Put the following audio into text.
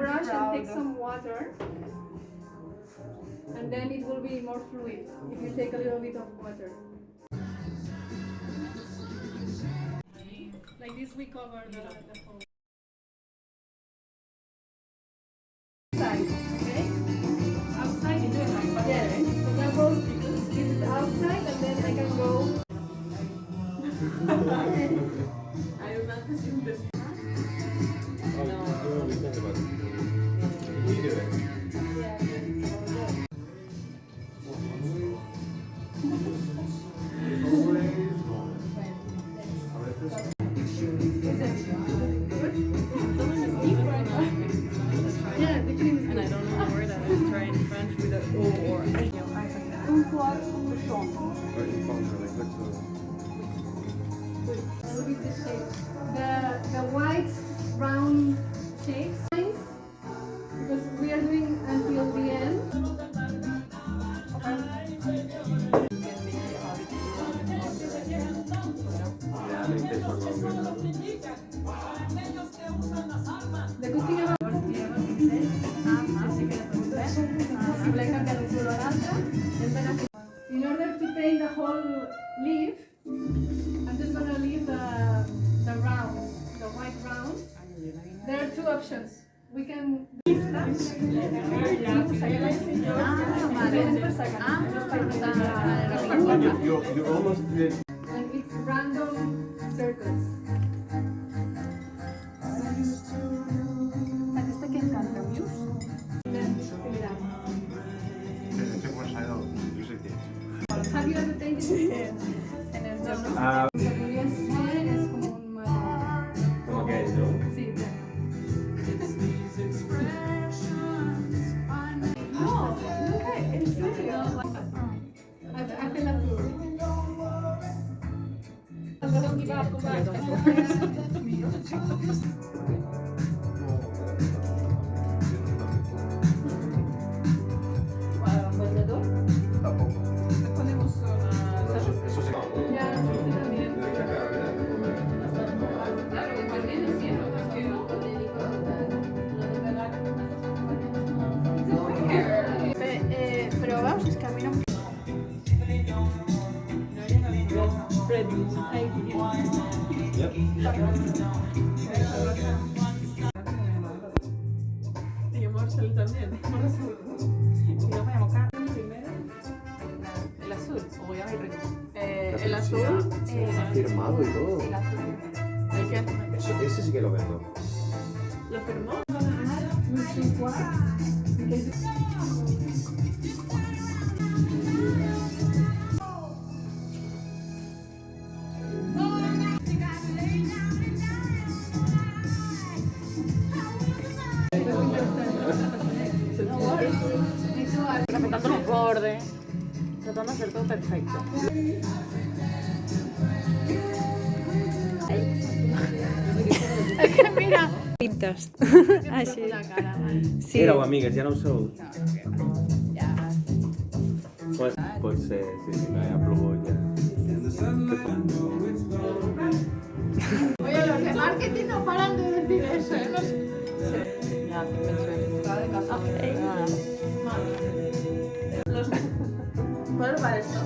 brush and take some water, and then it will be more fluid if you take a little bit of water. Like this, we cover the whole side. Okay? Outside, yes. For example, this is outside, and then I can go. The white brown shapes, because we are doing until the end. The good thing about in order to paint the whole leaf, I'm just gonna leave the rounds, the white rounds. There are two options. We can you almost did. And it's random circles. Have you ever painted? Es como un marrón. Como que es, ¿no? Sí, no, nunca, en serio. Hace la flor. Tampoco. Ponemos Eso sí. ya, sí, también. Pero vamos, es que a mí no me... Yep. Y Marcel también. Y nos voy a mojar primero. El azul, o voy a ver el azul... Firmado y todo. El azul. Ese sí que lo vendo. ¿Lo firmó? Respetando los bordes, tratando de hacer todo perfecto. Es que mira, pintas. Así. Sí. Éreu amigues, ja no ho sou? Ya. Pues sí, ha plogut ja. Oye, los de marketing no paran de decir eso, ¿eh? Ya, está de casa. Okay. ¿Puedo probar esto?